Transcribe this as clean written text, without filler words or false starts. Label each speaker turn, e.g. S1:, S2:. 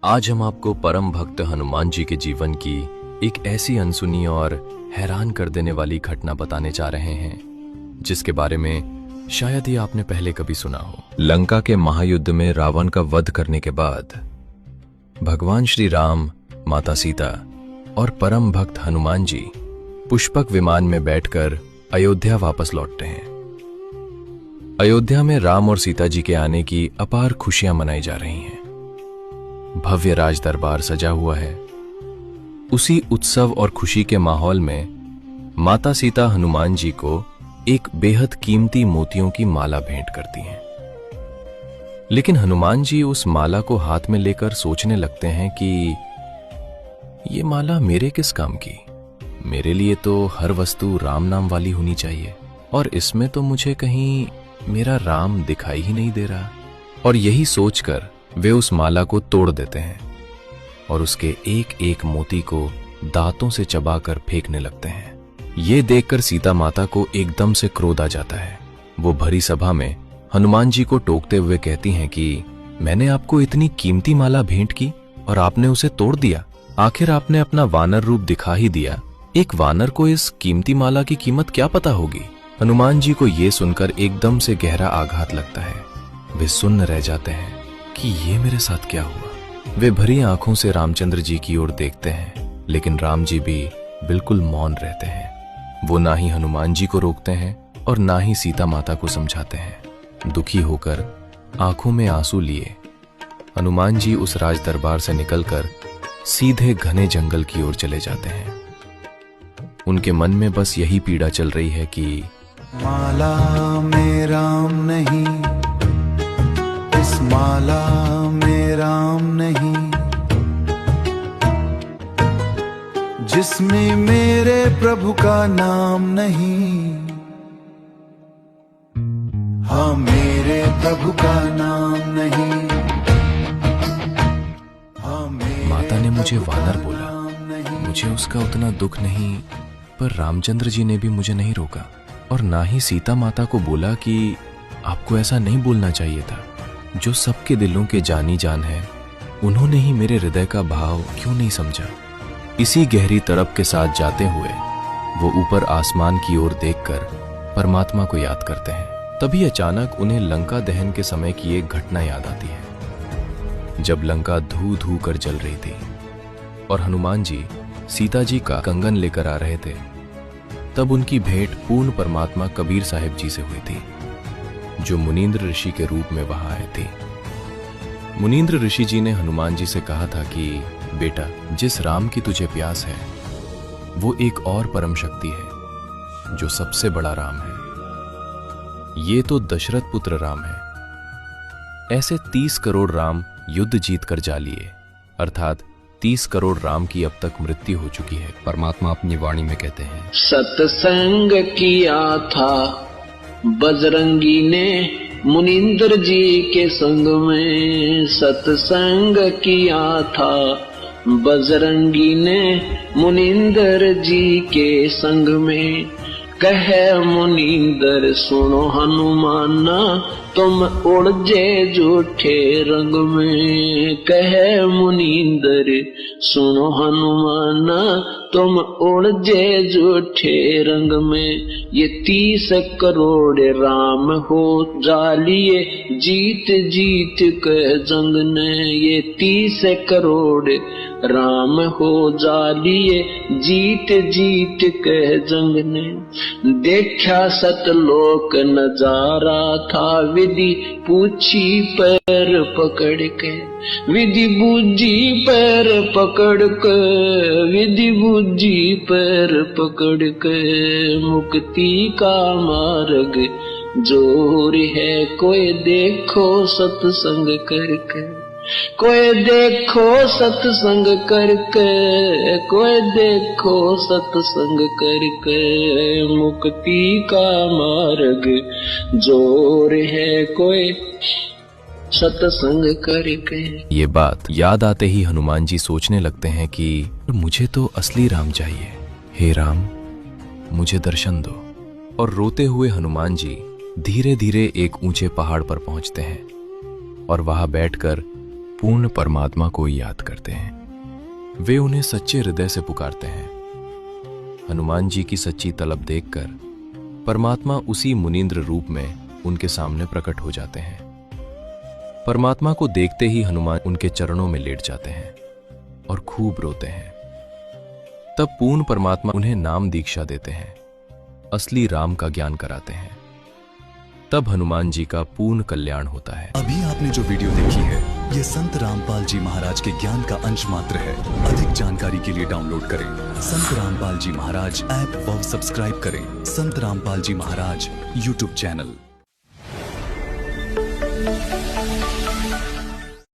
S1: आज हम आपको परम भक्त हनुमान जी के जीवन की एक ऐसी अनसुनी और हैरान कर देने वाली घटना बताने जा रहे हैं जिसके बारे में शायद ही आपने पहले कभी सुना हो। लंका के महायुद्ध में रावण का वध करने के बाद भगवान श्री राम, माता सीता और परम भक्त हनुमान जी पुष्पक विमान में बैठकर अयोध्या वापस लौटते हैं। अयोध्या में राम और सीता जी के आने की अपार खुशियां मनाई जा रही हैं। भव्य राज दरबार सजा हुआ है। उसी उत्सव और खुशी के माहौल में माता सीता हनुमान जी को एक बेहद कीमती मोतियों की माला भेंट करती हैं। लेकिन हनुमान जी उस माला को हाथ में लेकर सोचने लगते हैं कि ये माला मेरे किस काम की? मेरे लिए तो हर वस्तु राम नाम वाली होनी चाहिए और इसमें तो मुझे कहीं मेरा राम दिखाई ही नहीं दे रहा। और यही सोचकर वे उस माला को तोड़ देते हैं और उसके एक एक मोती को दांतों से चबाकर फेंकने लगते हैं। ये देखकर सीता माता को एकदम से क्रोध आ जाता है। वो भरी सभा में हनुमान जी को टोकते हुए कहती हैं कि मैंने आपको इतनी कीमती माला भेंट की और आपने उसे तोड़ दिया। आखिर आपने अपना वानर रूप दिखा ही दिया। एक वानर को इस कीमती माला की कीमत क्या पता होगी? हनुमान जी को ये सुनकर एकदम से गहरा आघात लगता है। वे सुन्न रह जाते हैं कि ये मेरे साथ क्या हुआ। वे भरी आंखों से रामचंद्र जी की ओर देखते हैं, लेकिन राम जी भी बिल्कुल मौन रहते हैं। वो ना ही हनुमान जी को रोकते हैं और ना ही सीता माता को समझाते हैं। दुखी होकर आंखों में आंसू लिए हनुमान जी उस राज दरबार से निकलकर सीधे घने जंगल की ओर चले जाते हैं। उनके मन में बस यही पीड़ा चल रही है कि
S2: माला में राम नहीं, इस माला में राम नहीं, जिसमें मेरे प्रभु का नाम नहीं। हाँ, मेरे प्रभु का नाम नहीं। हाँ,
S1: माता ने मुझे वानर बोला, मुझे उसका उतना दुख नहीं, पर रामचंद्र जी ने भी मुझे नहीं रोका और ना ही सीता माता को बोला कि आपको ऐसा नहीं बोलना चाहिए था। जो सबके दिलों के जानी जान है, उन्होंने ही मेरे हृदय का भाव क्यों नहीं समझा? इसी गहरी तड़प के साथ जाते हुए वो ऊपर आसमान की ओर देखकर परमात्मा को याद करते हैं। तभी अचानक उन्हें लंका दहन के समय की एक घटना याद आती है, जब लंका धू धू कर जल रही थी और हनुमान जी सीता जी का कंगन लेकर आ रहे थे। तब उनकी भेंट पूर्ण परमात्मा कबीर साहिब जी से हुई थी, जो मुनींद्र ऋषि के रूप में वहां आए थे। मुनींद्र ऋषि जी ने हनुमान जी से कहा था कि बेटा, जिस राम की तुझे प्यास है वो एक और परम शक्ति है जो सबसे बड़ा राम है। ये तो दशरथ पुत्र राम है। ऐसे 30 करोड़ राम युद्ध जीत कर जा लिए, अर्थात 30 करोड़ राम की अब तक मृत्यु हो चुकी है। परमात्मा अपनी वाणी में कहते हैं,
S3: सत्संग किया था बजरंगी ने मुनींद्र जी के संग में। सत्संग किया था बजरंगी ने मुनींद्र जी के संग में। कहे मुनींद्र सुनो हनुमाना, तुम उड़जे झूठे रंग में। कहे मुनींद्र सुनो हनुमाना, तुम उड़जे झूठे रंग में। ये 30 करोड़ राम हो जालिए जीत जीत के जंग ने। ये 30 करोड़ राम हो जालिए जीत जीत के जंग ने। देखा सतलोक नजारा था, विधि पूछी पैर पकड़ के। विधि बूझी पैर पकड़ के, विधि बूझी पैर पकड़ के। मुक्ति का मार्ग जोर है, कोई देखो सत्संग करके। कोई देखो सत्संग करके, कोई देखो सत्संग करके। मुक्ति का मार्ग जोर है, कोई सत्संग करके।
S1: ये बात याद आते ही हनुमान जी सोचने लगते हैं कि मुझे तो असली राम चाहिए। हे राम, मुझे दर्शन दो। और रोते हुए हनुमान जी धीरे धीरे एक ऊंचे पहाड़ पर पहुंचते हैं और वहां बैठकर पूर्ण परमात्मा को याद करते हैं। वे उन्हें सच्चे हृदय से पुकारते हैं। हनुमान जी की सच्ची तलब देखकर परमात्मा उसी मुनींद्र रूप में उनके सामने प्रकट हो जाते हैं। परमात्मा को देखते ही हनुमान उनके चरणों में लेट जाते हैं और खूब रोते हैं। तब पूर्ण परमात्मा उन्हें नाम दीक्षा देते हैं, असली राम का ज्ञान कराते हैं। तब हनुमान जी का पूर्ण कल्याण होता है।
S4: अभी आपने जो वीडियो देखी है ये संत रामपाल जी महाराज के ज्ञान का अंश मात्र है। अधिक जानकारी के लिए डाउनलोड करें संत रामपाल जी महाराज ऐप व सब्सक्राइब करें संत रामपाल जी महाराज यूट्यूब चैनल।